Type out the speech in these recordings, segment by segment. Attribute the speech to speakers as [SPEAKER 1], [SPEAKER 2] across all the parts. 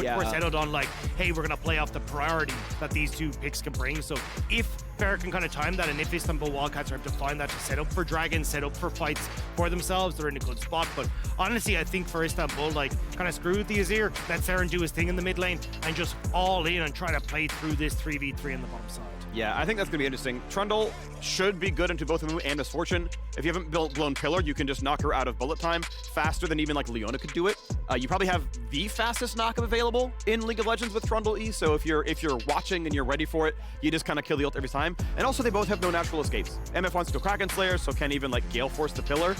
[SPEAKER 1] much more settled on like, hey, we're gonna play off the priority that these two picks can bring. So if Ferret can kind of time that, and if Istanbul Wildcats are able to find that to set up for Dragons, set up for fights for themselves, they're in a good spot. But honestly, I think for Istanbul, like, kind of screw with the Azir, let Serin do his thing in the mid lane, and just all in and try to play through this 3v3 on the bottom side.
[SPEAKER 2] Yeah, I think that's going to be interesting. Trundle should be good into both Amumu and MissFortune. If you haven't blown Pillar, you can just knock her out of bullet time faster than even like Leona could do it. You probably have the fastest knockup available in League of Legends with Trundle E, so if you're watching and you're ready for it, you just kind of kill the ult every time. And also, they both have no natural escapes. MF wants to go Kraken Slayer, so can't even like Gale Force the Pillar.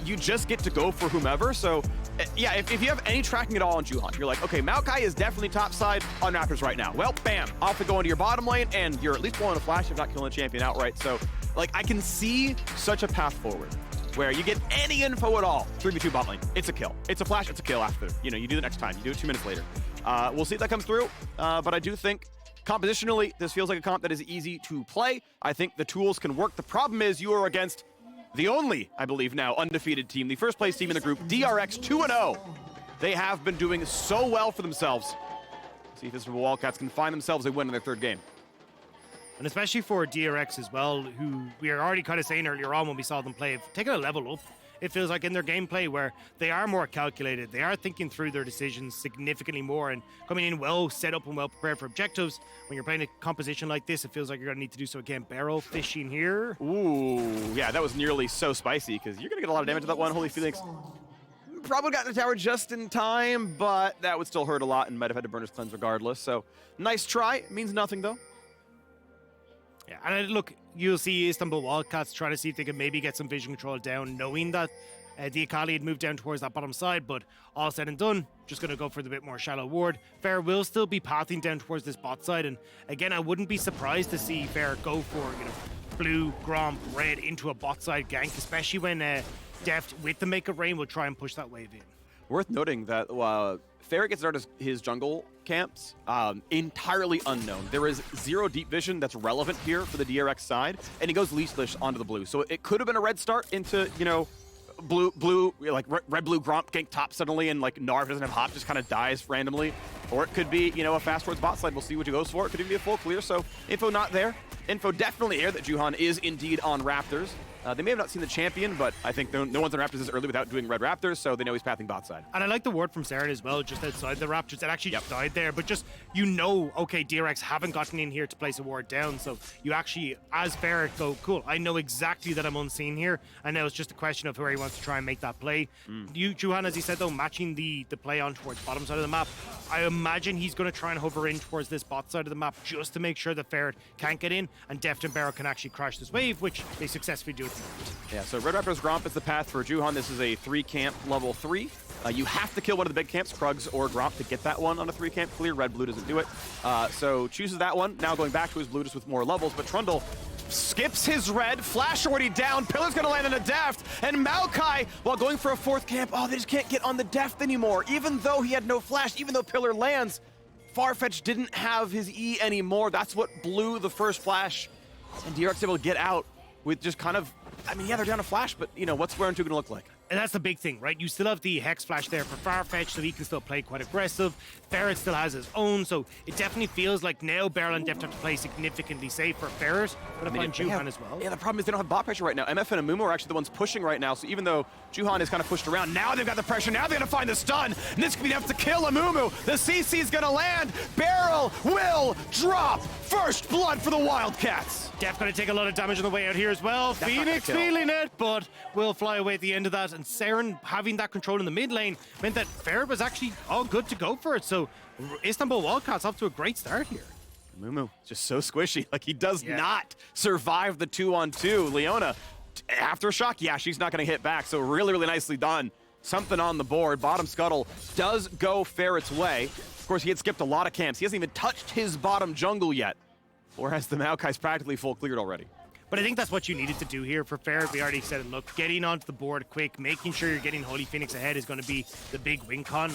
[SPEAKER 2] You just get to go for whomever, so yeah, if you have any tracking at all on Juhan, you're like, okay, Maokai is definitely top side on Raptors right now. Well, bam, off to go into your bottom lane, and you're at least blowing a flash if not killing the champion outright. So, like, I can see such a path forward where you get any info at all, 3v2 bot lane, it's a kill. It's a flash, it's a kill after. You know, you do the next time, you do it 2 minutes later. We'll see if that comes through, but I do think compositionally, this feels like a comp that is easy to play. I think the tools can work. The problem is you are against the only, I believe now, undefeated team, the first place team in the group, DRX 2-0. They have been doing so well for themselves. See if Istanbul Wildcats can find themselves a win in their 3rd game.
[SPEAKER 1] And especially for DRX as well, who we are already kind of saying earlier on when we saw them play, taking a level up. It feels like in their gameplay where they are more calculated, they are thinking through their decisions significantly more and coming in well set up and well prepared for objectives. When you're playing a composition like this, it feels like you're going to need to do so again. BeryL fishing here.
[SPEAKER 2] Ooh, yeah, that was nearly so spicy because you're going to get a lot of damage to that one. HolyPhoenix probably got in the tower just in time, but that would still hurt a lot and might have had to burn his cleanse regardless. So nice try. Means nothing though.
[SPEAKER 1] Yeah, and look, you'll see Istanbul Wildcats try to see if they can maybe get some vision control down, knowing that the Akali had moved down towards that bottom side, but all said and done, just going to go for the bit more shallow ward. Ferret will still be pathing down towards this bot side, and again, I wouldn't be surprised to see Ferret go for, you know, blue, Gromp, red into a bot side gank, especially when Deft with the Make of Rain will try and push that wave in.
[SPEAKER 2] Worth noting that Ferret gets started his jungle camps entirely unknown. There is 0 deep vision that's relevant here for the DRX side, and he goes leashless onto the blue. So it could have been a red start into, you know, blue, like red-blue Gromp gank top suddenly, and like Gnar doesn't have hop, just kind of dies randomly. Or it could be, you know, a fast towards bot side. We'll see what he goes for. It could even be a full clear, so info not there. Info definitely here that Juhan is indeed on Raptors. They may have not seen the champion, but I think no one's on Raptors this early without doing red Raptors, so they know he's pathing bot side.
[SPEAKER 1] And I like the ward from Serin as well, just outside the Raptors. It actually just died there, but just, you know, okay, DRX haven't gotten in here to place a ward down, so you actually, as Ferret, go, cool, I know exactly that I'm unseen here, and now it's just a question of where he wants to try and make that play. You, Juhan, as he said, though, matching the play on towards bottom side of the map, I imagine he's going to try and hover in towards this bot side of the map just to make sure that Ferret can't get in, and Deft and BeryL can actually crash this wave, which they successfully do at the moment.
[SPEAKER 2] Yeah, so Red Raptors Gromp is the path for Juhan. This is a 3-camp level 3. You have to kill one of the big camps, Krugs or Gromp, to get that one on a 3-camp clear. Red-Blue doesn't do it. So chooses that one. Now going back to his blue just with more levels, but Trundle skips his red, flash already down, Pillar's gonna land on a Deft, and Maokai, while going for a 4th camp, oh, they just can't get on the Deft anymore. Even though he had no flash, even though Pillar lands, Farfetch didn't have his E anymore. That's what blew the first flash, and DRX able to get out with just kind of, I mean, yeah, they're down a flash, but, you know, what's Square 2 gonna look like?
[SPEAKER 1] And that's the big thing, right? You still have the Hex Flash there for Farfetch, so he can still play quite aggressive. Ferret still has his own, so it definitely feels like now BeryL and Deft have to play significantly safe for Ferret, but I find Juhan as well.
[SPEAKER 2] Yeah, the problem is they don't have bot pressure right now. MF and Amumu are actually the ones pushing right now, so even though Juhan is kind of pushed around, now they've got the pressure, now they're gonna find the stun, and this could be enough to kill Amumu. The CC is gonna land, BeryL will drop first blood for the Wildcats.
[SPEAKER 1] Deft gonna take a lot of damage on the way out here as well. Phoenix feeling it, but will fly away at the end of that, and Serin having that control in the mid lane meant that Ferret was actually all good to go for it. So Istanbul Wildcats off to a great start here.
[SPEAKER 2] Amumu just so squishy, like he does not survive the 2-on-2. Leona, after a shock, yeah, she's not gonna hit back, so really, really nicely done. Something on the board. Bottom scuttle does go Ferret's way. Of course, he had skipped a lot of camps. He hasn't even touched his bottom jungle yet, whereas the Maokai's practically full cleared already.
[SPEAKER 1] But I think that's what you needed to do here for Ferret. We already said it. Look, getting onto the board quick, making sure you're getting HolyPhoenix ahead is going to be the big win con.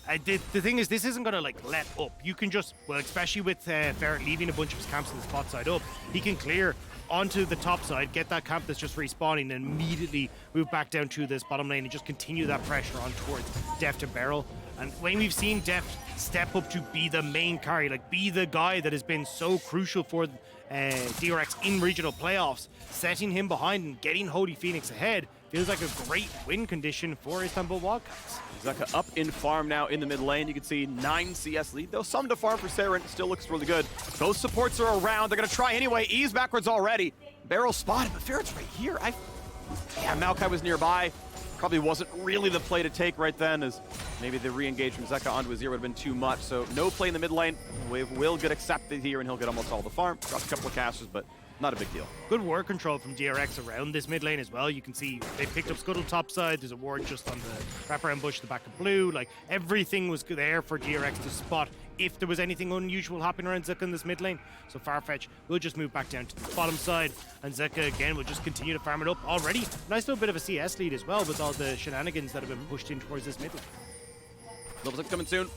[SPEAKER 1] And the thing is, this isn't going to like let up. You can just, well, especially with Ferret leaving a bunch of his camps on the spot side up, he can clear onto the top side, get that camp that's just respawning, and immediately move back down to this bottom lane and just continue that pressure on towards Deft and BeryL. And when we've seen Deft step up to be the main carry, like be the guy that has been so crucial for DRX in regional playoffs, setting him behind and getting HolyPhoenix ahead feels like a great win condition for Istanbul Wildcats.
[SPEAKER 2] Zeka up in farm now in the mid lane. You can see 9 CS lead, though some to farm for Serin. Still looks really good. Both supports are around. They're going to try anyway. Ease backwards already. BeryL spotted, but Ferret's right here. Yeah, Maokai was nearby. Probably wasn't really the play to take right then, as maybe the re-engage from Zeka onto Azir would have been too much. So no play in the mid lane. Wave will get accepted here, and he'll get almost all the farm. Drops a couple of casters, but not a big deal.
[SPEAKER 1] Good ward control from DRX around this mid lane as well. You can see they picked up Scuttle top side. There's a ward just on the wraparound bush at the back of blue. Like, everything was there for DRX to spot if there was anything unusual happening around Zeka in this mid lane. So Farfetch will just move back down to the bottom side, and Zeka again will just continue to farm it up already. Nice little bit of a CS lead as well with all the shenanigans that have been pushed in towards this mid lane.
[SPEAKER 2] Level 6 coming soon.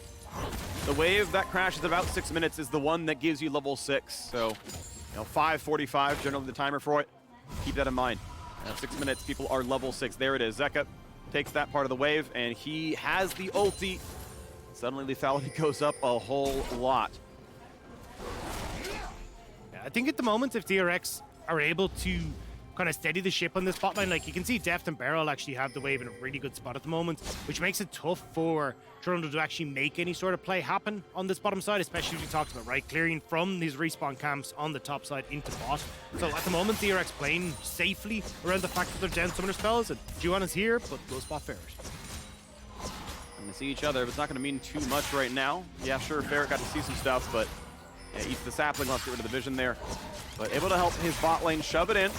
[SPEAKER 2] The wave that crashes at about 6 minutes is the one that gives you level 6. So, 5:45, generally the timer for it. Keep that in mind. 6 minutes, people are level 6. There it is. Zeka takes that part of the wave, and he has the ulti. Suddenly lethality goes up a whole lot.
[SPEAKER 1] Yeah, I think at the moment, if DRX are able to kind of steady the ship on this bot lane, like you can see Deft and BeryL actually have the wave in a really good spot at the moment, which makes it tough for Trundle to actually make any sort of play happen on this bottom side, especially as we talked about, right? Clearing from these respawn camps on the top side into bot. So at the moment, DRX playing safely around the fact that they're down summoner spells, and Juhan is here, but we'll spot Ferret.
[SPEAKER 2] Going to see each other, but it's not going to mean too much right now. Yeah, sure, Ferret got to see some stuff, but yeah, eats the sapling, let's get rid of the vision there. But able to help his bot lane shove it in.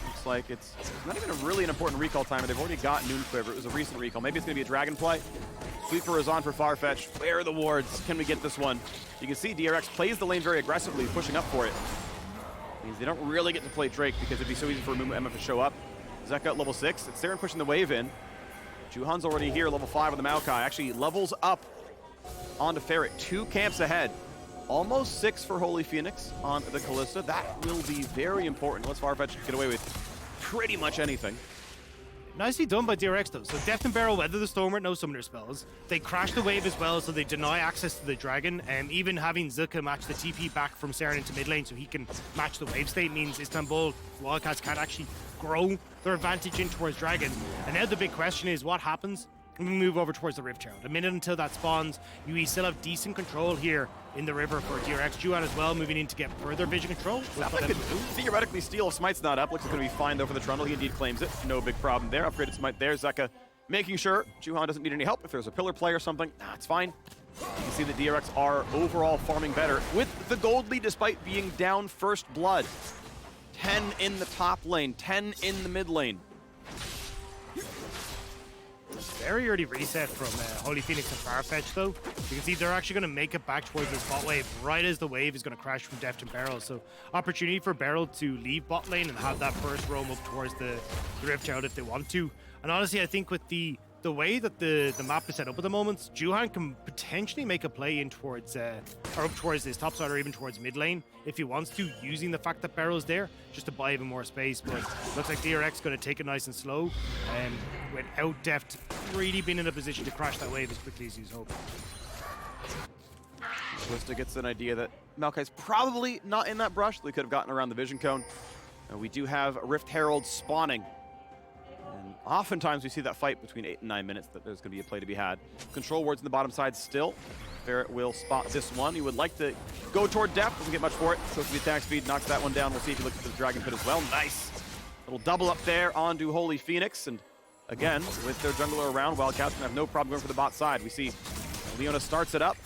[SPEAKER 2] Looks like it's not even really an important recall timer. They've already got Noon Quiver. It was a recent recall. Maybe it's going to be a dragon play. Sweeper is on for Farfetch. Where are the wards? Can we get this one? You can see DRX plays the lane very aggressively, pushing up for it. Means they don't really get to play Drake because it'd be so easy for Amumu MF to show up. Zeka at level 6. It's Serin pushing the wave in. Juhan's already here, level 5 with the Maokai. Actually levels up onto Ferret. 2 camps ahead. Almost 6 for HolyPhoenix on the Kalista. That will be very important. Let's Farfetch get away with pretty much anything.
[SPEAKER 1] Nicely done by DRX though. So Deft and BeryL weather the storm with no summoner spells. They crash the wave as well, so they deny access to the dragon. And even having Zeka match the TP back from Serin into mid lane so he can match the wave state means Istanbul Wildcats can't actually grow their advantage in towards dragon. And now the big question is what happens when we move over towards the Rift Herald. A minute until that spawns. We still have decent control here in the river for DRX. Juhan as well, moving in to get further vision control.
[SPEAKER 2] Sapling could theoretically steal if Smite's not up. Looks like it's going to be fine though for the Trundle. He indeed claims it. No big problem there. Upgraded Smite there. Zeka making sure Juhan doesn't need any help. If there's a pillar play or something, it's fine. You can see the DRX are overall farming better with the gold lead despite being down first blood. 10 in the top lane, 10 in the mid lane.
[SPEAKER 1] Very early reset from HolyPhoenix and Farfetch though. You can see they're actually going to make it back towards this bot wave right as the wave is going to crash from Deft and BeryL. So opportunity for BeryL to leave bot lane and have that first roam up towards the Rift Herald if they want to. And honestly, I think with the way that the map is set up at the moment, Juhan can potentially make a play in towards or up towards this top side or even towards mid lane if he wants to, using the fact that BeryL's there just to buy even more space. But looks like DRX going to take it nice and slow, and without Deft really being in a position to crash that wave as quickly as he's hoping.
[SPEAKER 2] Kalista gets an idea that Maokai's probably not in that brush. They could have gotten around the vision cone. We do have Rift Herald spawning. And oftentimes we see that fight between 8 and 9 minutes that there's going to be a play to be had. Control wards in the bottom side still. Ferret will spot this one. He would like to go toward Deft. Doesn't get much for it. So the attack speed knocks that one down. We'll see if he looks at the Dragon Pit as well. Nice. Little double up there onto HolyPhoenix. And again, with their jungler around, Wildcats have no problem going for the bot side. We see Leona starts it up,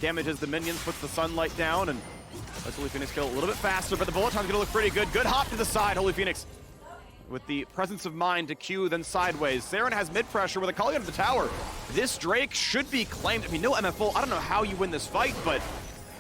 [SPEAKER 2] damages the minions, puts the sunlight down, and lets HolyPhoenix kill a little bit faster, but the bullet time's going to look pretty good. Good hop to the side, HolyPhoenix with the presence of mind to Q, then sideways. Serin has mid-pressure with Akali under the tower. This Drake should be claimed. I mean, no MF full. I don't know how you win this fight, but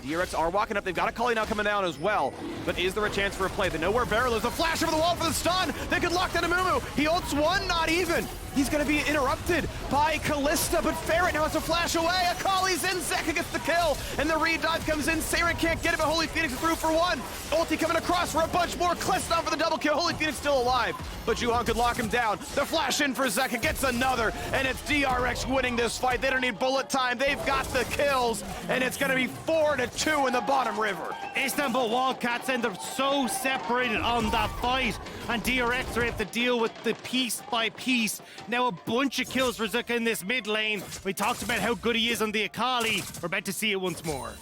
[SPEAKER 2] DRX are walking up. They've got Akali now coming down as well. But is there a chance for a play? They know where BeryL is. A flash over the wall for the stun. They could lock down Amumu. He ults one, not even. He's going to be interrupted by Kalista, but Ferret now has to flash away. Akali's in, Zeka gets the kill, and the redive comes in. Serin can't get it, but HolyPhoenix is through for one. Ulti coming across for a bunch more. Kalista for the double kill. HolyPhoenix still alive, but Juhan could lock him down. The flash in for Zeka, gets another, and it's DRX winning this fight. They don't need bullet time. They've got the kills, and it's going to be 4-2 in the bottom river.
[SPEAKER 1] Istanbul Wildcats end up so separated on that fight, and DRX are able to deal with the piece by piece. Now a bunch of kills for Zeka in this mid lane. We talked about how good he is on the Akali. We're about to see it once more.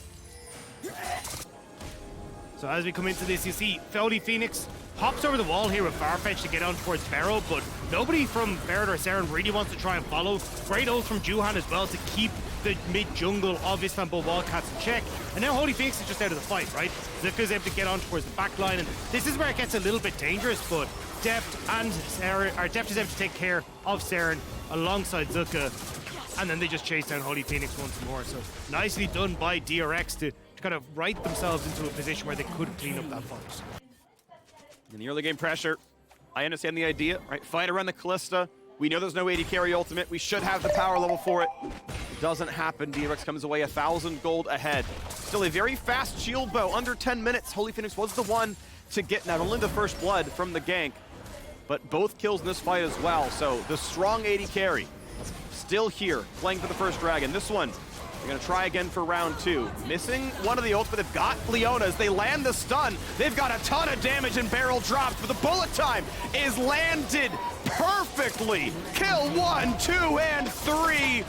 [SPEAKER 1] So as we come into this, you see HolyPhoenix hops over the wall here with Farfetch to get on towards BeryL, but nobody from Ferret or Serin really wants to try and follow. Great ult from Juhan as well to keep the mid-jungle of Istanbul Wildcats in check. And now HolyPhoenix is just out of the fight, right? Zeka's able to get on towards the back line, and this is where it gets a little bit dangerous, but Deft and Serin, or Deft is able to take care of Serin alongside Zeka, and then they just chase down HolyPhoenix once more. So nicely done by DRX to kind of write themselves into a position where they could clean up that fight.
[SPEAKER 2] In the early game pressure, I understand the idea, right? Fight around the Kalista. We know there's no AD carry ultimate. We should have the power level for it. It doesn't happen. DRX comes away 1,000 gold ahead. Still a very fast shield bow, under 10 minutes. HolyPhoenix was the one to get not only the first blood from the gank, but both kills in this fight as well. So the strong AD carry still here, playing for the first dragon. This one, they're gonna try again for round 2. Missing one of the ults, but they've got Leona as they land the stun. They've got a ton of damage and BeryL drops, but the bullet time is landed perfectly. Kill 1, 2, and 3.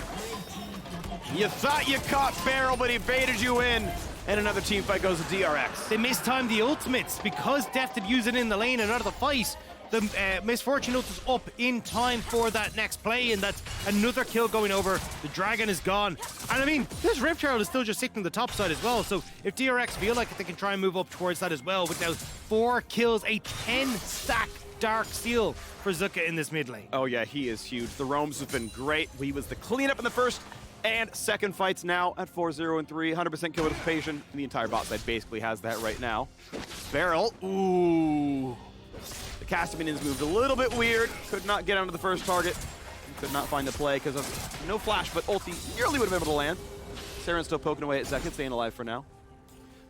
[SPEAKER 2] You thought you caught BeryL, but he baited you in. And another team fight goes to DRX.
[SPEAKER 1] They mistimed the ultimates because Deft had used it in the lane and out of the fight. The MissFortune ult was up in time for that next play, and that's another kill going over. The dragon is gone. And I mean, this Rift Herald is still just sitting on the top side as well, so if DRX feel like they can try and move up towards that as well, with now 4 kills, a 10-stack Dark Steel for Zeka in this mid lane.
[SPEAKER 2] Oh yeah, he is huge. The roams have been great. He was the cleanup in the first and second fights now at 4-0 and 3. 100% kill participation. The entire bot side basically has that right now. BeryL, ooh. The caster minions moved a little bit weird. Could not get onto the first target. Could not find the play because of no flash, but ulti nearly would have been able to land. Serin's still poking away at Zeka, staying alive for now.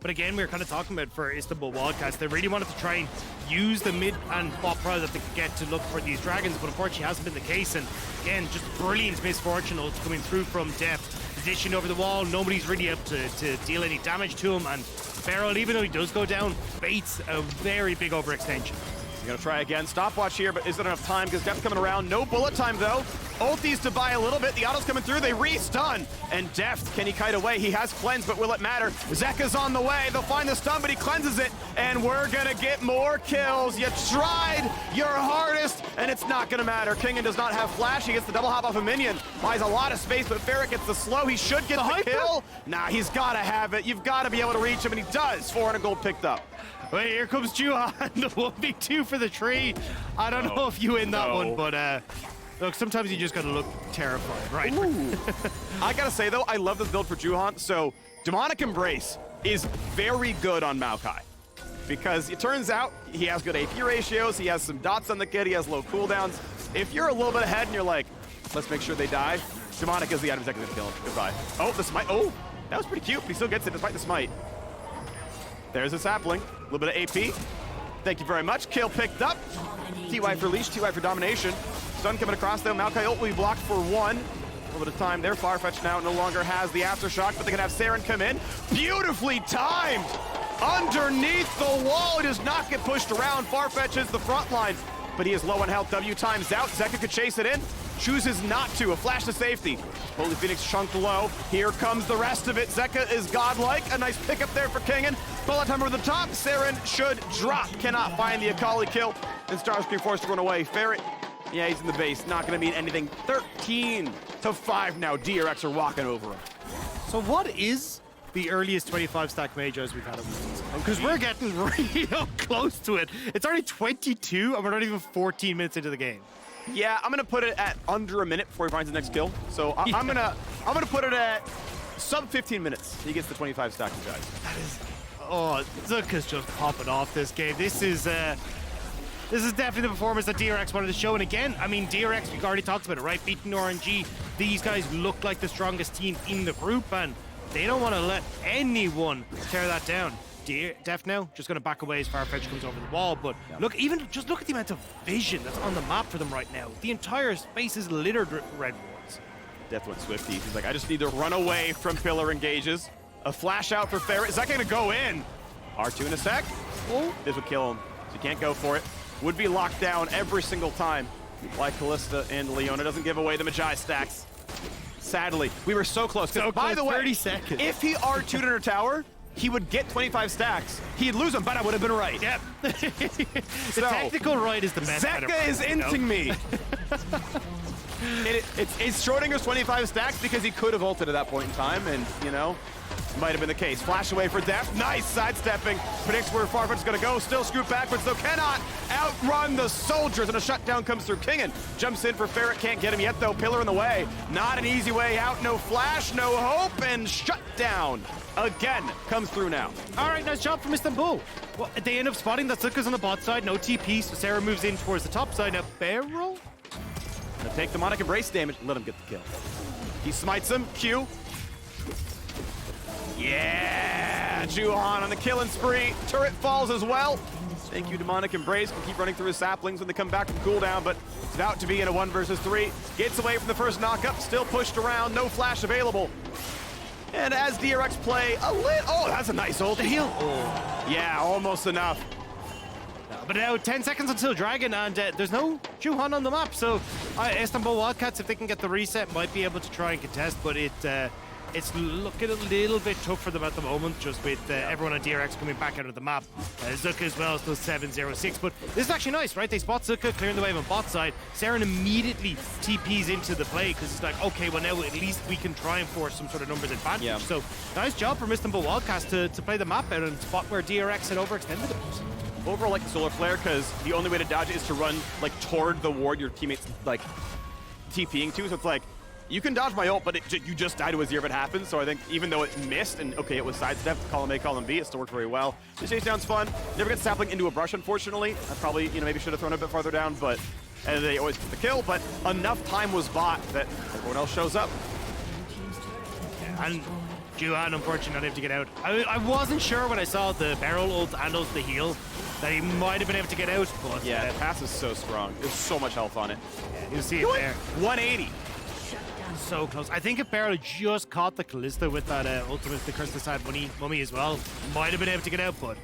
[SPEAKER 1] But again, we were kind of talking about for Istanbul Wildcats, they really wanted to try and use the mid and bot prize that they could get to look for these dragons, but unfortunately hasn't been the case. And again, just brilliant MissFortune ults coming through from Deft. Position over the wall, nobody's really able to deal any damage to him, and BeryL, even though he does go down, baits a very big overextension.
[SPEAKER 2] He's gonna try again. Stopwatch here, but is there enough time? Because Deft coming around. No bullet time though. Ultis to buy a little bit. The auto's coming through. They re-stun. And Deft, can he kite away? He has cleanse, but will it matter? Zeka's on the way. They'll find the stun, but he cleanses it. And we're gonna get more kills. You tried your hardest, and it's not gonna matter. Kingen does not have flash. He gets the double hop off a minion. Buys a lot of space, but Ferret gets the slow. He should get the kill. Nah, he's gotta have it. You've gotta be able to reach him, and he does. 400 gold picked up.
[SPEAKER 1] Wait, here comes Juhan, the 1v2 for the tree. I don't know if you win that one, but look, sometimes you just gotta look terrified, right?
[SPEAKER 2] I gotta say though, I love this build for Juhan. So, Demonic Embrace is very good on Maokai. Because it turns out he has good AP ratios, he has some dots on the kid, he has low cooldowns. If you're a little bit ahead and you're like, let's make sure they die, Demonic is the item that's gonna kill him. Goodbye. Oh, the smite. Oh, that was pretty cute, but he still gets it despite the smite. There's a sapling. A little bit of AP. Thank you very much. Kill picked up. TY for leash, TY for domination. Stun coming across though. Maokai ult will be blocked for 1. A little bit of time there. Farfetch now no longer has the aftershock, but they can have Serin come in. Beautifully timed! Underneath the wall. It does not get pushed around. Farfetch is the front line, but he is low on health. W times out. Zeka could chase it in. Chooses not to. A flash to safety. HolyPhoenix chunked low. Here comes the rest of it. Zeka is godlike. A nice pickup there for Kingen. Bullet time over the top. Serin should drop. Cannot find the Akali kill. And StarScreen forced to run away. Ferret, yeah, he's in the base. Not going to mean anything. 13-5 now. DRX are walking over him.
[SPEAKER 1] So what is the earliest 25-stack majors we've had of this season? Because we're getting real close to it. It's already 22, and we're not even 14 minutes into the game.
[SPEAKER 2] Yeah, I'm gonna put it at under a minute before he finds the next kill. So I'm gonna put it at sub 15 minutes, he gets the 25 stack of guys.
[SPEAKER 1] That is, oh, Zeka's just popping off this game. This is definitely the performance that DRX wanted to show. And again, I mean, DRX, we already talked about it, right? Beating RNG, these guys look like the strongest team in the group, and they don't want to let anyone tear that down. Deft now just going to back away as Farfetch comes over the wall, but look, just look at the amount of vision that's on the map for them right now. The entire space is littered with red wards.
[SPEAKER 2] Deft went swifty. He's like, I just need to run away from pillar engages. A flash out for Ferret. Is that going to go in? R2 in a sec. Oh, this would kill him. So you can't go for it. Would be locked down every single time. Like Kalista and Leona doesn't give away the Magi stacks. Sadly, we were so close.
[SPEAKER 1] So
[SPEAKER 2] by the way,
[SPEAKER 1] 30 seconds.
[SPEAKER 2] If he R2'd in her tower, he would get 25 stacks. He'd lose them, but I would have been right.
[SPEAKER 1] Yep. The technical right is the best.
[SPEAKER 2] Zeka is inting me. It's Schrodinger's 25 stacks because he could have ulted at that point in time, and, you know, might have been the case. Flash away for Deft. Nice sidestepping. Predicts where Farfetch is going to go. Still scoot backwards, though. Cannot outrun the soldiers, and a shutdown comes through. Kingen jumps in for Ferret. Can't get him yet, though. Pillar in the way. Not an easy way out. No flash, no hope, and shutdown again comes through now.
[SPEAKER 1] All right, nice job from Istanbul. Well, they end up spotting that Zuka's on the bot side. No TP, so Serin moves in towards the top side. Now, BeryL?
[SPEAKER 2] Gonna take demonic embrace damage. Let him get the kill. He smites him. Q. Yeah, Juhan on the killing spree. Turret falls as well. Thank you, demonic embrace. Can keep running through his saplings when they come back from cooldown, but it's about to be in a 1 versus 3. Gets away from the first knockup. Still pushed around. No flash available. And as DRX play a lit. Oh, that's a nice ult.
[SPEAKER 1] The heal. Oh.
[SPEAKER 2] Yeah, almost enough.
[SPEAKER 1] But now 10 seconds until Dragon, and there's no Juhan on the map, so Istanbul Wildcats, if they can get the reset, might be able to try and contest, but it's looking a little bit tough for them at the moment, just with everyone on DRX coming back out of the map. Zuka as well, still 7-0-6, but this is actually nice, right? They spot Zuka, clearing the wave on bot side. Serin immediately TPs into the play, because it's like, okay, well now at least we can try and force some sort of numbers advantage. Yeah. So nice job from Istanbul Wildcats to play the map out and spot where DRX had overextended it.
[SPEAKER 2] Overall, like the solar flare, because the only way to dodge it is to run like toward the ward your teammates like TPing to. So it's like, you can dodge my ult, but you just die to Azir if it happens. So I think even though it missed, and okay, it was sidestepped, column A, column B, it still worked very well. The chase down's fun. Never gets sapling into a brush, unfortunately. I probably, maybe should have thrown it a bit farther down, but and they always get the kill. But enough time was bought that everyone else shows up.
[SPEAKER 1] And Juhan, unfortunately, not able to get out. I wasn't sure when I saw the BeryL ult and also the heal that he might have been able to get out, but
[SPEAKER 2] yeah, the pass is so strong. There's so much health on it.
[SPEAKER 1] Yeah, you see it there.
[SPEAKER 2] 180.
[SPEAKER 1] So close. I think if BeryL just caught the Kalista with that ultimate, the Curse Side Mummy as well, might have been able to get out, but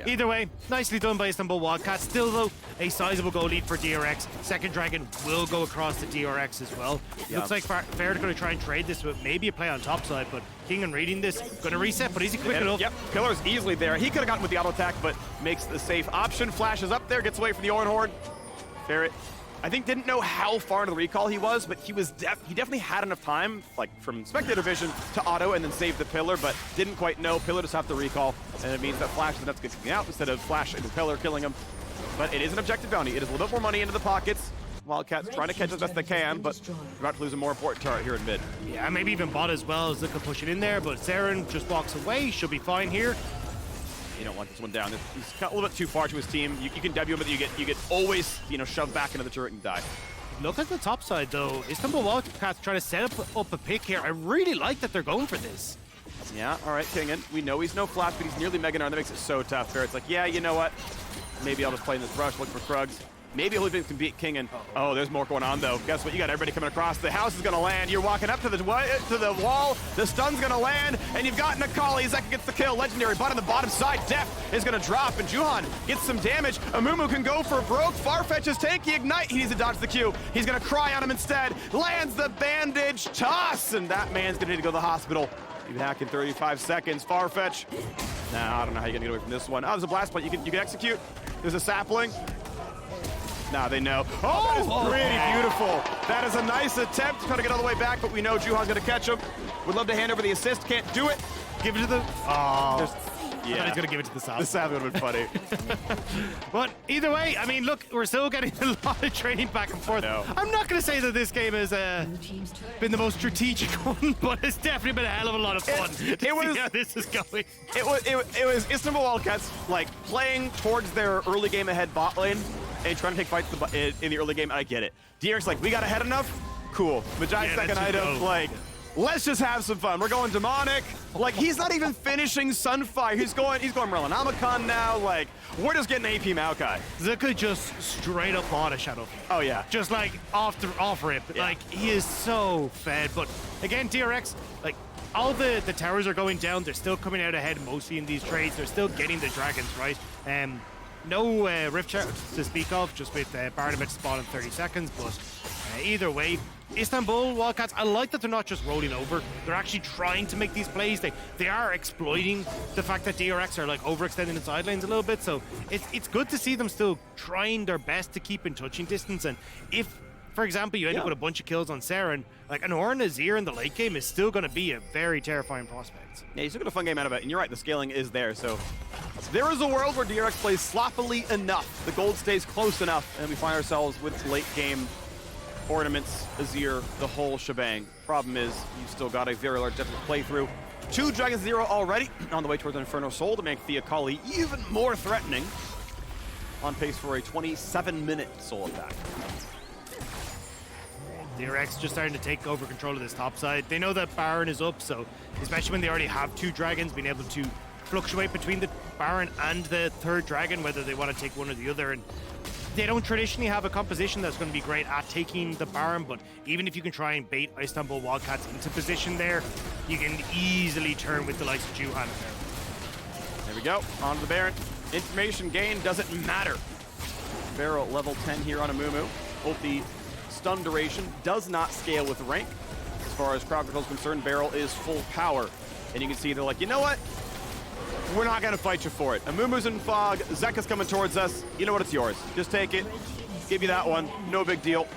[SPEAKER 1] either way, nicely done by Istanbul Wildcats. Still, though, a sizable goal lead for DRX. Second Dragon will go across to DRX as well. Looks like Ferret are going to try and trade this with maybe a play on top side, but Kingen reading this, going to reset, but is he quick enough?
[SPEAKER 2] Yep, Pillar's easily there. He could have gotten with the auto attack, but makes the safe option. Flashes up there, gets away from the Ornn. Ferret, I think, didn't know how far into the recall he was, but he definitely had enough time, like from spectator vision, to auto and then save the Pillar, but didn't quite know. Pillar just have to recall, and it means that Flash is enough to get out instead of Flash into Pillar killing him. But it is an objective bounty. It is a little bit more money into the pockets. Wildcats trying to catch as best they can, but about to lose a more important turret here in mid.
[SPEAKER 1] Yeah, maybe even bot as well as Zuka push it in there, but Serin just walks away. Should be fine here.
[SPEAKER 2] You don't want this one down. He's got a little bit too far to his team. You can W him, but you get always, shoved back into the turret and die.
[SPEAKER 1] Look at the top side, though. Istanbul Wildcats trying to set up a pick here. I really like that they're going for this.
[SPEAKER 2] Yeah, all right, Kingen. We know he's no flash, but he's nearly Mega Gnar. That makes it so tough. Ferret's like, yeah, you know what? Maybe I'll just play in this brush, look for Krugs. Maybe HolyPhoenix can beat Kingen. Oh, there's more going on, though. Guess what? You got everybody coming across. The house is going to land. You're walking up to the wall. The stun's going to land, and you've got Akali. Zeka gets the kill. Legendary, but on the bottom side, Deft is going to drop, and Juhan gets some damage. Amumu can go for broke. Farfetch is tanky. Ignite. He needs to dodge the Q. He's going to cry on him instead. Lands the bandage toss, and that man's going to need to go to the hospital. You hack in 35 seconds. Farfetch. Nah, I don't know how you're going to get away from this one. Oh, there's a blast point. You can execute. There's a sapling. Nah, they know. Oh, that is pretty beautiful. That is a nice attempt to try to get all the way back, but we know Juhan's going to catch him. Would love to hand over the assist. Can't do it.
[SPEAKER 1] Give it to the... Oh. I thought he's going to give it to the Sav.
[SPEAKER 2] The Sav would have been funny.
[SPEAKER 1] But either way, I mean, look, we're still getting a lot of training back and forth. I'm not going to say that this game has been the most strategic one, but it's definitely been a hell of a lot of fun. It was how this is going.
[SPEAKER 2] It was Istanbul Wildcats like playing towards their early game ahead bot lane and trying to take fights in the early game. I get it. DRX like, we got ahead enough? Cool. Magi second item, like, let's just have some fun. We're going demonic. Like, he's not even finishing Sunfire. He's going Merlinamicon now. Like, we're just getting AP Maokai.
[SPEAKER 1] Zeka just straight up bought a Shadow.
[SPEAKER 2] Oh yeah.
[SPEAKER 1] Just like off rip. Yeah. Like, he is so fed. But again, DRX, like, all the towers are going down. They're still coming out ahead mostly in these trades. They're still getting the dragons, right? No Rift Chart to speak of, just with Baron about to spawn in 30 seconds. But either way, Istanbul Wildcats, I like that they're not just rolling over. They're actually trying to make these plays. They are exploiting the fact that DRX are like overextending the side lanes a little bit. So it's good to see them still trying their best to keep in touching distance. And if, for example, you end up with a bunch of kills on Serin, like an Ornn Azir in the late game is still going to be a very terrifying prospect.
[SPEAKER 2] Yeah, you still got a fun game out of it, and you're right, the scaling is there. So there is a world where DRX plays sloppily enough, the gold stays close enough, and we find ourselves with late game ornaments, Azir, the whole shebang. Problem is, you've still got a very large depth to play through. 2 Dragons 0 already, on the way towards an Inferno Soul to make the Akali even more threatening. On pace for a 27-minute Soul attack.
[SPEAKER 1] DRX just starting to take over control of this top side. They know that Baron is up, so especially when they already have 2 dragons, being able to fluctuate between the Baron and the 3rd dragon, whether they want to take one or the other. And they don't traditionally have a composition that's going to be great at taking the Baron, but even if you can try and bait Istanbul Wildcats into position there, you can easily turn with the likes of Juhan there.
[SPEAKER 2] There we go, on to the Baron. Information gain doesn't matter. BeryL level 10 here on Amumu. Ulti stun duration does not scale with rank. As far as crowd control is concerned, BeryL is full power. And you can see they're like, you know what? We're not going to fight you for it. Amumu's in fog. Zeka's coming towards us. You know what? It's yours. Just take it. Give you that one. No big deal.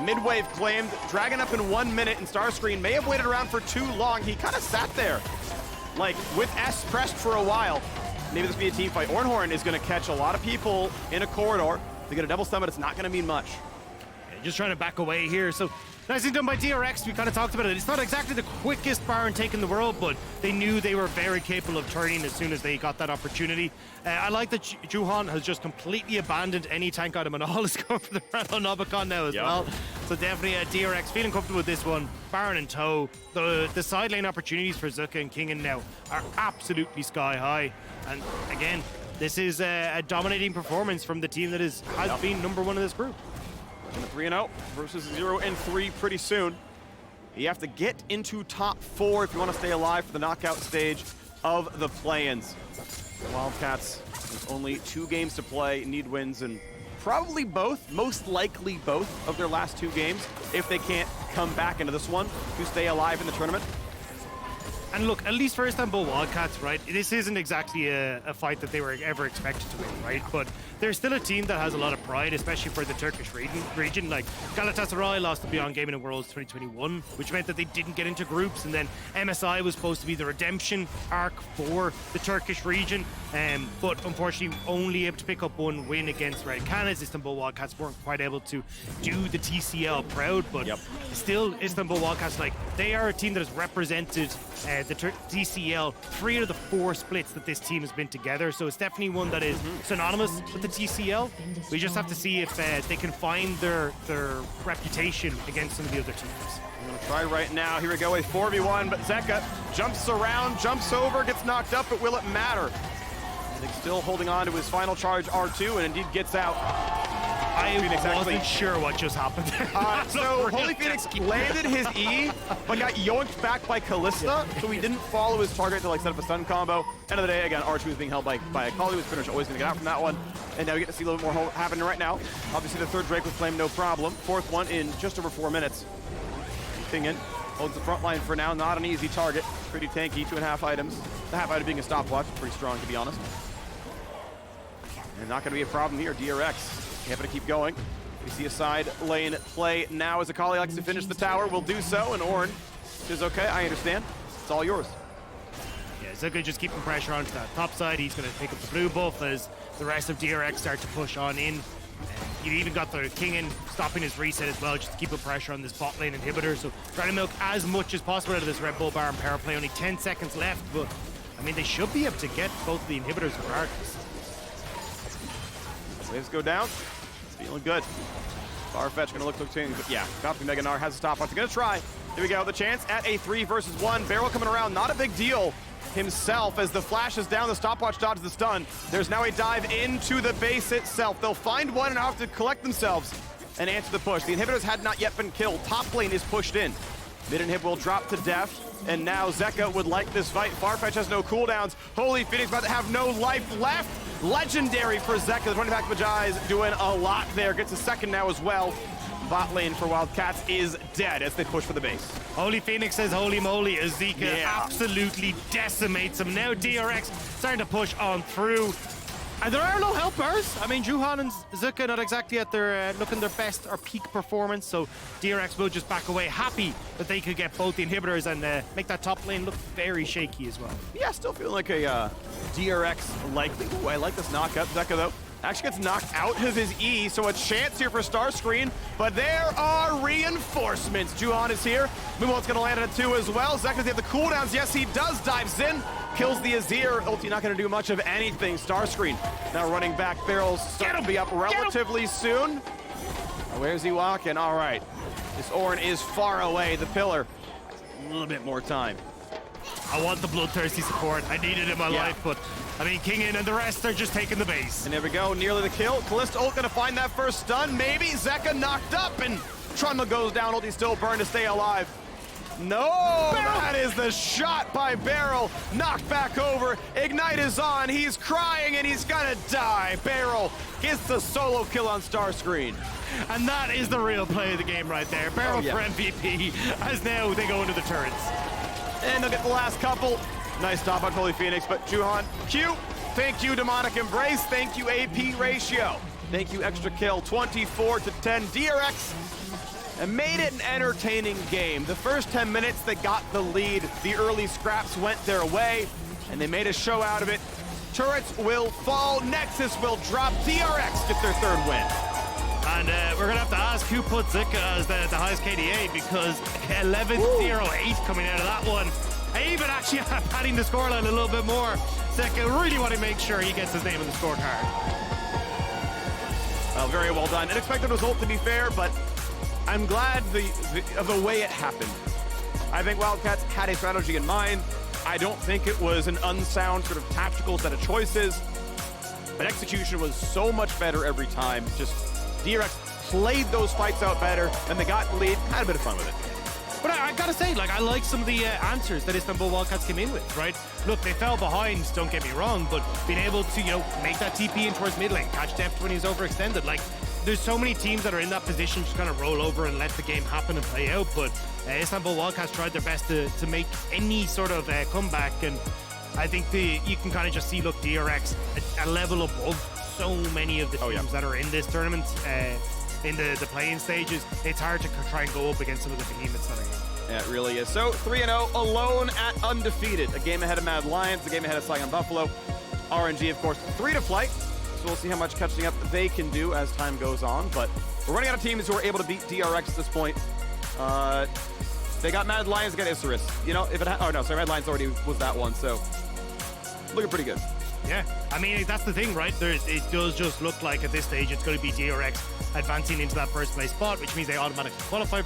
[SPEAKER 2] Mid-wave claimed. Dragon up in 1 minute, and StarScreen may have waited around for too long. He kind of sat there, like, with S pressed for a while. Maybe this will be a team fight. Ornn is going to catch a lot of people in a corridor. They get a double stun, but it's not going to mean much.
[SPEAKER 1] Yeah, just trying to back away here. So nicely done by DRX. We kind of talked about it. It's not exactly the quickest Baron take in the world, but they knew they were very capable of turning as soon as they got that opportunity. I like that Juhan has just completely abandoned any tank item and all is going for the Merlinamicon now as well. So definitely DRX feeling comfortable with this one. Baron in tow. The side lane opportunities for Zeka and Kingen now are absolutely sky high. And again, this is a dominating performance from the team that has been #1 in this group.
[SPEAKER 2] 3-0 versus 0-3 pretty soon. You have to get into top 4 if you want to stay alive for the knockout stage of the play-ins. Wildcats with only 2 games to play, need wins, and probably both, most likely both, of their last 2 games if they can't come back into this one to stay alive in the tournament.
[SPEAKER 1] And look, at least for Istanbul Wildcats, right, this isn't exactly a fight that they were ever expected to win, right? But they're still a team that has a lot of pride, especially for the Turkish region. Like, Galatasaray lost the Beyond Gaming and Worlds 2021, which meant that they didn't get into groups, and then MSI was supposed to be the redemption arc for the Turkish region, but unfortunately only able to pick up 1 win against Red Cannons. Istanbul Wildcats weren't quite able to do the TCL proud, but still Istanbul Wildcats, like, they are a team that has represented the TCL 3 out of the 4 splits that this team has been together, so it's definitely one that is synonymous with the TCL. We just have to see if they can find their reputation against some of the other teams.
[SPEAKER 2] I'm gonna try right now. Here we go, a 4v1, but Zeka jumps around, jumps over, gets knocked up, but will it matter? I think still holding on to his final charge R2, and indeed gets out.
[SPEAKER 1] I wasn't sure what just happened there.
[SPEAKER 2] So HolyPhoenix landed his E, but got yoinked back by Kalista, so he didn't follow his target to like set up a stun combo. End of the day, again, R2 is being held by Akali, who's pretty much always gonna get out from that one. And now we get to see a little bit more happening right now. Obviously the 3rd Drake was claimed, no problem. 4th one in just over 4 minutes. Kingen holds the front line for now, not an easy target. Pretty tanky, 2.5 items. The half item being a stopwatch, pretty strong to be honest. And not gonna be a problem here, DRX. Happy to keep going. We see a side lane play now as Akali likes to finish the tower. Will do so, and Ornn says, okay, I understand. It's all yours.
[SPEAKER 1] Yeah, Zeka just keeping pressure onto that top side. He's going to pick up the blue buff as the rest of DRX start to push on in. You even got the Kingen stopping his reset as well, just to keep the pressure on this bot lane inhibitor. So trying to milk as much as possible out of this Red Bull bar and power play. Only 10 seconds left, but I mean, they should be able to get both the inhibitors regardless.
[SPEAKER 2] Waves go down. Feeling good. Farfetch gonna look to team. Yeah, dropping Mega Gnar has a stopwatch. Gonna try. Here we go. The chance at a 3 versus 1. BeryL coming around. Not a big deal himself as the flash is down. The stopwatch dodges the stun. There's now a dive into the base itself. They'll find one and have to collect themselves and answer the push. The inhibitors had not yet been killed. Top lane is pushed in. Mid inhib will drop to Deft. And now Zeka would like this fight. Farfetch has no cooldowns. HolyPhoenix about to have no life left. Legendary for Zeka. The 20 pack Magi is doing a lot there. Gets a second now as well. Bot lane for Wildcats is dead as they push for the base.
[SPEAKER 1] HolyPhoenix says holy moly as Zeka absolutely decimates him. Now DRX starting to push on through. And there are no helpers. I mean, Juhan and Zeka not exactly at their looking their best or peak performance, so DRX will just back away, happy that they could get both the inhibitors and make that top lane look very shaky as well.
[SPEAKER 2] Yeah, still feeling like a DRX likely. Ooh, I like this knockup. Zeka, though, actually gets knocked out of his E, so a chance here for StarScreen, but there are reinforcements. Juhan is here. Moonwalt's gonna land at a 2 as well. Zeka's have the cooldowns. Yes, he does. Dives in. Kills the Azir. Ulti not going to do much of anything. StarScreen now running back. BeryL's starting to be up relatively soon. Where's he walking? All right. This Ornn is far away. The pillar. A little bit more time.
[SPEAKER 1] I want the bloodthirsty support. I need it in my life, but I mean, Kingen and the rest are just taking the base.
[SPEAKER 2] And there we go. Nearly the kill. Kalista ult going to find that first stun. Maybe. Zeka knocked up, and Trundle goes down. Ulti still burned to stay alive. No, that is the shot by BeryL. Knocked back over. Ignite is on. He's crying and he's gonna die. BeryL gets the solo kill on StarScreen.
[SPEAKER 1] And that is the real play of the game right there. BeryL for MVP as now they go into the turrets.
[SPEAKER 2] And they'll get the last couple. Nice stop on HolyPhoenix, but Juhan, Q. Thank you, Demonic Embrace. Thank you, AP Ratio. Thank you, Extra Kill. 24-10. DRX and made it an entertaining game. The first 10 minutes, they got the lead. The early scraps went their way, and they made a show out of it. Turrets will fall. Nexus will drop. DRX get their 3rd win.
[SPEAKER 1] And we're going to have to ask who put Zeka as the highest KDA, because 11-0-8 coming out of that one. I even actually padding the scoreline a little bit more. Zeka really want to make sure he gets his name in the scorecard.
[SPEAKER 2] Well, very well done. Unexpected result, to be fair, but I'm glad of the way it happened. I think Wildcats had a strategy in mind. I don't think it was an unsound sort of tactical set of choices, but execution was so much better every time. Just DRX played those fights out better, and they got the lead, had a bit of fun with it.
[SPEAKER 1] But I gotta say, like, I like some of the answers that Istanbul Wildcats came in with, right? Look, they fell behind, don't get me wrong, but being able to, make that TP in towards mid lane, catch Deft when he's overextended, like, there's so many teams that are in that position just kind of roll over and let the game happen and play out, but Istanbul Wildcats tried their best to make any sort of comeback, and I think you can kind of just see, look, DRX a level above so many of the teams that are in this tournament, in the playing stages. It's hard to try and go up against some of the behemoths that are here.
[SPEAKER 2] Yeah, it really is. So 3-0, alone at undefeated. A game ahead of Mad Lions, a game ahead of Saigon Buffalo. RNG, of course, 3 to flight. So we'll see how much catching up they can do as time goes on. But we're running out of teams who are able to beat DRX at this point. They got Mad Lions, they got Isurus. If it oh no, sorry, Mad Lions already was that one. So looking pretty good.
[SPEAKER 1] Yeah, I mean, that's the thing, right? It does just look like at this stage it's going to be DRX advancing into that first place spot, which means they automatically qualify